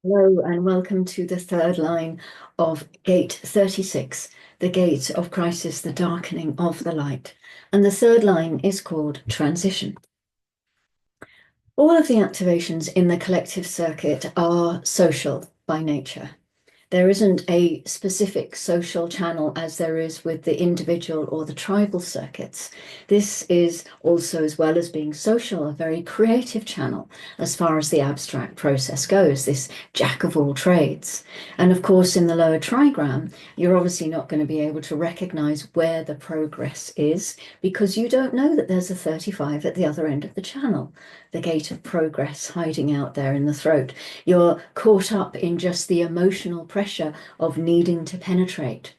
Hello and welcome to the third line of Gate 36, the gate of crisis, the darkening of the light. And the third line is called transition. All of the activations in the collective circuit are social by nature. There isn't a specific social channel as there is with the individual or the tribal circuits. This is also, as well as being social, a very creative channel as far as the abstract process goes, this jack of all trades. And of course, in the lower trigram, you're obviously not going to be able to recognize where the progress is because you don't know that there's a 35 at the other end of the channel, the gate of progress hiding out there in the throat. You're caught up in just the emotional pressure of needing to penetrate,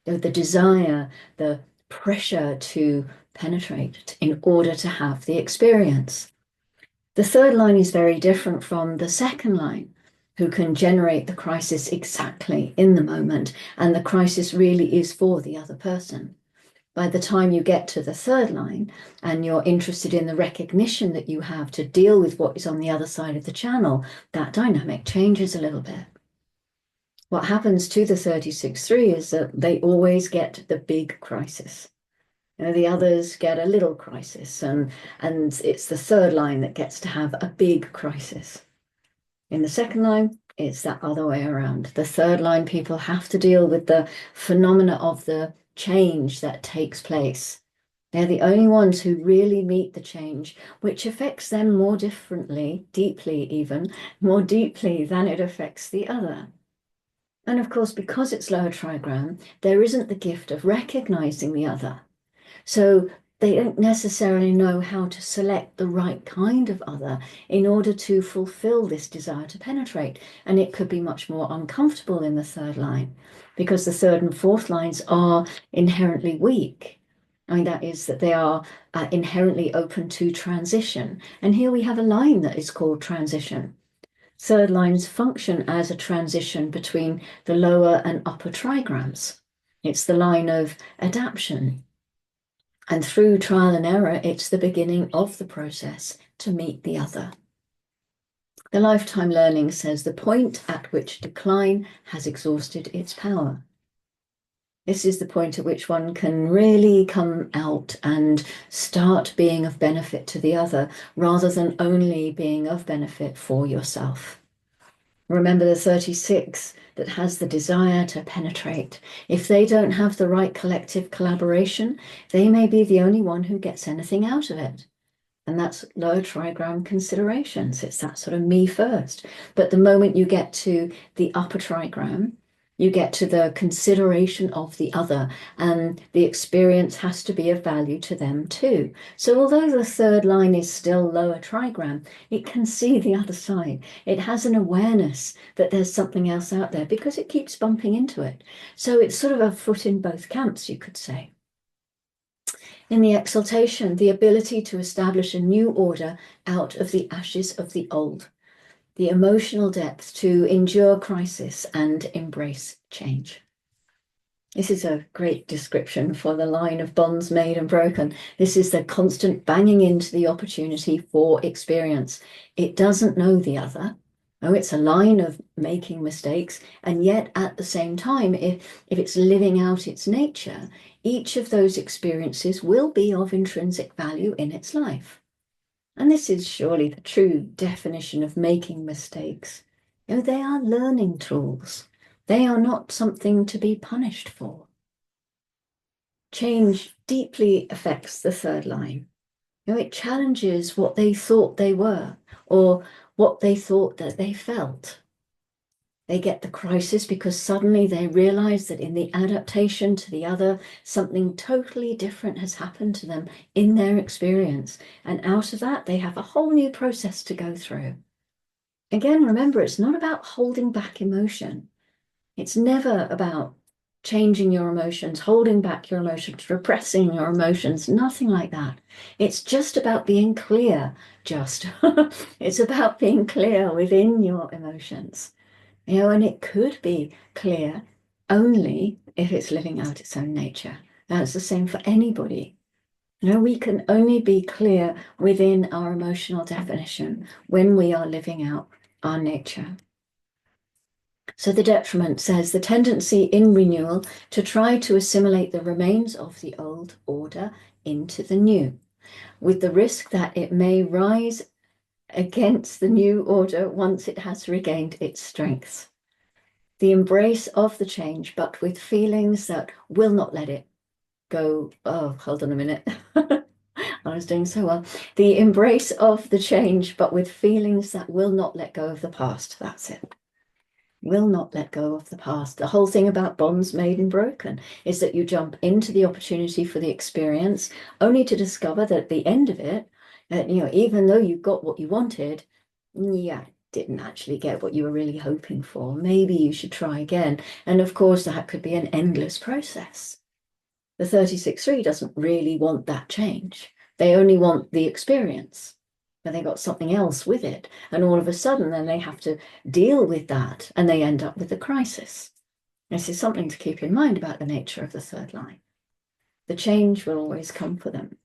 the desire, the pressure to penetrate in order to have the experience. The third line is very different from the second line, who can generate the crisis exactly in the moment, and the crisis really is for the other person. By the time you get to the third line and you're interested in the recognition that you have to deal with what is on the other side of the channel, that dynamic changes a little bit. What happens to the 36-3 is that they always get the big crisis. The others get a little crisis, and it's the third line that gets to have a big crisis. In the second line, it's that other way around. The third line people have to deal with the phenomena of the change that takes place. They're the only ones who really meet the change, which affects them more differently, deeply even, more deeply than it affects the other. And of course, because it's lower trigram, there isn't the gift of recognizing the other. So they don't necessarily know how to select the right kind of other in order to fulfill this desire to penetrate. And it could be much more uncomfortable in the third line because the third and fourth lines are inherently weak. I mean, that is that they are inherently open to transition. And here we have a line that is called transition. Third lines function as a transition between the lower and upper trigrams. It's the line of adaptation. And through trial and error, it's the beginning of the process to meet the other. The lifetime learning says the point at which decline has exhausted its power. This is the point at which one can really come out and start being of benefit to the other rather than only being of benefit for yourself. Remember the 36 that has the desire to penetrate. If they don't have the right collective collaboration, they may be the only one who gets anything out of it. And that's lower trigram considerations. It's that sort of me first. But the moment you get to the upper trigram, you get to the consideration of the other, and the experience has to be of value to them too. So although the third line is still lower trigram, it can see the other side. It has an awareness that there's something else out there because it keeps bumping into it. So it's sort of a foot in both camps, you could say. In the exaltation, the ability to establish a new order out of the ashes of the old, the emotional depth to endure crisis and embrace change. This is a great description for the line of bonds made and broken. This is the constant banging into the opportunity for experience. It doesn't know the other. Oh, it's a line of making mistakes. And yet at the same time, if it's living out its nature, each of those experiences will be of intrinsic value in its life. And this is surely the true definition of making mistakes. They are learning tools. They are not something to be punished for. Change deeply affects the third line. It challenges what they thought they were or what they thought that they felt. They get the crisis because suddenly they realize that in the adaptation to the other, something totally different has happened to them in their experience. And out of that, they have a whole new process to go through. Again, remember, it's not about holding back emotion. It's never about changing your emotions, holding back your emotions, repressing your emotions, nothing like that. It's just about being clear, it's about being clear within your emotions. And it could be clear only if it's living out its own nature. That's the same for anybody. We can only be clear within our emotional definition when we are living out our nature. So the detriment says the tendency in renewal to try to assimilate the remains of the old order into the new, with the risk that it may rise against the new order once it has regained its strength. The embrace of the change, but with feelings that will not let it go. Oh, hold on a minute. I was doing so well. The embrace of the change, but with feelings that will not let go of the past. That's it. Will not let go of the past. The whole thing about bonds made and broken is that you jump into the opportunity for the experience only to discover that at the end of it, even though you got what you wanted, yeah, didn't actually get what you were really hoping for. Maybe you should try again. And of course, that could be an endless process. The 36.3 doesn't really want that change. They only want the experience, but they got something else with it. And all of a sudden, then they have to deal with that and they end up with a crisis. This is something to keep in mind about the nature of the third line. The change will always come for them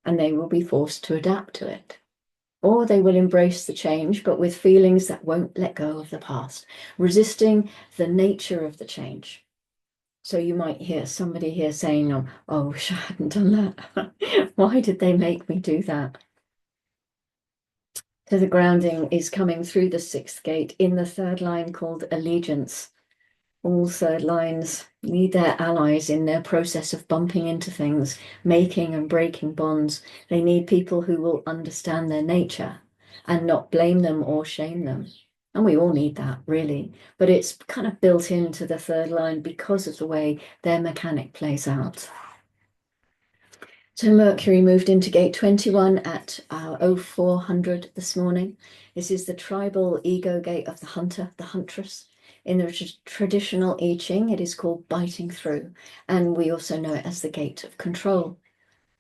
and they will be forced to adapt to it. Or they will embrace the change, but with feelings that won't let go of the past, resisting the nature of the change. So you might hear somebody here saying, oh, I wish I hadn't done that. Why did they make me do that? So the grounding is coming through the sixth gate in the third line called allegiance. All third lines need their allies in their process of bumping into things, making and breaking bonds. They need people who will understand their nature and not blame them or shame them. And we all need that, really. But it's kind of built into the third line because of the way their mechanic plays out. So Mercury moved into gate 21 at 0400 this morning. This is the tribal ego gate of the hunter, the huntress. In the traditional I Ching, it is called biting through. And we also know it as the gate of control.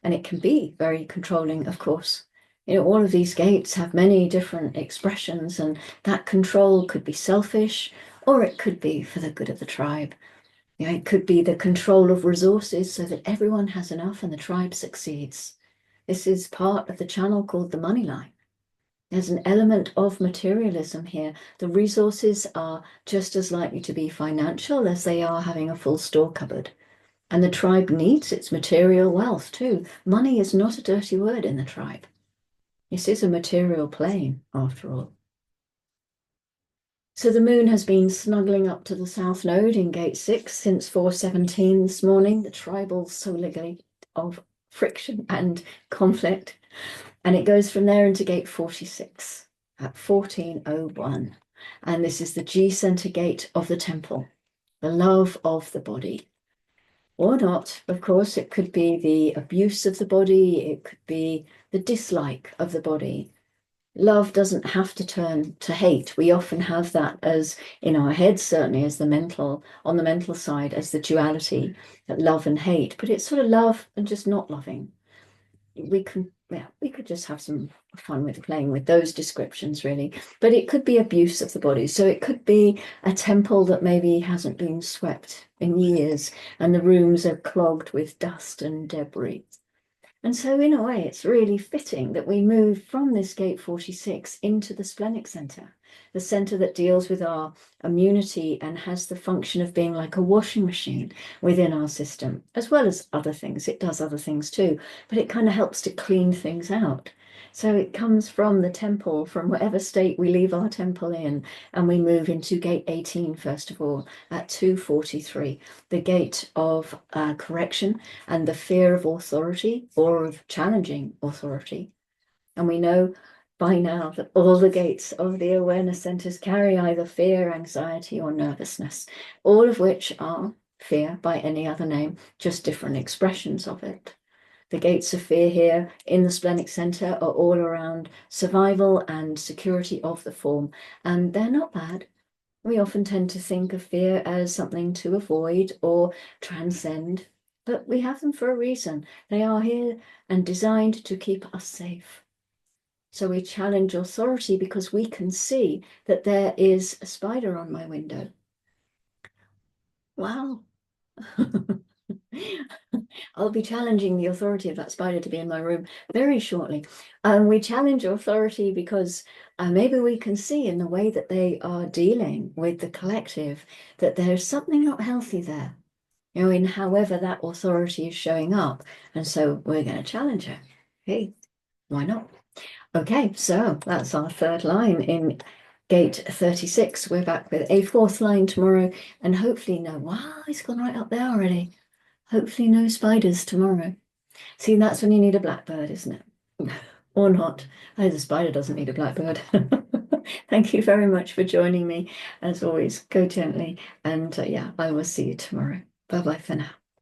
And it can be very controlling, of course. All of these gates have many different expressions, and that control could be selfish, or it could be for the good of the tribe. It could be the control of resources so that everyone has enough and the tribe succeeds. This is part of the channel called the money line. There's an element of materialism here. The resources are just as likely to be financial as they are having a full store cupboard. And the tribe needs its material wealth too. Money is not a dirty word in the tribe. This is a material plane, after all. So the moon has been snuggling up to the south node in gate 6 since 4:17 this morning, the tribal solar gate of friction and conflict. And it goes from there into gate 46 at 14:01. And this is the G center gate of the temple, the love of the body. Or not, of course, it could be the abuse of the body, it could be the dislike of the body. Love doesn't have to turn to hate. We often have that as in our heads, certainly as on the mental side, as the duality, that love and hate, but it's sort of love and just not loving. We could just have some fun with playing with those descriptions, really. But it could be abuse of the body. So it could be a temple that maybe hasn't been swept in years and the rooms are clogged with dust and debris. And so in a way, it's really fitting that we move from this gate 46 into the splenic center, the center that deals with our immunity and has the function of being like a washing machine within our system, as well as other things. It does other things too, but it kind of helps to clean things out. So it comes from the temple, from whatever state we leave our temple in, and we move into gate 18, first of all, at 2:43, the gate of correction and the fear of authority or of challenging authority. And we know by now that all the gates of the awareness centers carry either fear, anxiety, or nervousness, all of which are fear by any other name, just different expressions of it. The gates of fear here in the splenic center are all around survival and security of the form, and they're not bad. We often tend to think of fear as something to avoid or transcend, but we have them for a reason. They are here and designed to keep us safe. So we challenge authority because we can see that there is a spider on my window. Wow. I'll be challenging the authority of that spider to be in my room very shortly. We challenge authority because maybe we can see in the way that they are dealing with the collective that there's something not healthy there, you know, in however that authority is showing up. And so we're going to challenge her. Hey, why not? Okay, so that's our third line in gate 36. We're back with a fourth line tomorrow, and hopefully no, wow, it's gone right up there already. Hopefully no spiders tomorrow. See, that's when you need a blackbird, isn't it? Or not. Oh, the spider doesn't need a blackbird. Thank you very much for joining me. As always, go gently. And yeah, I will see you tomorrow. Bye bye for now.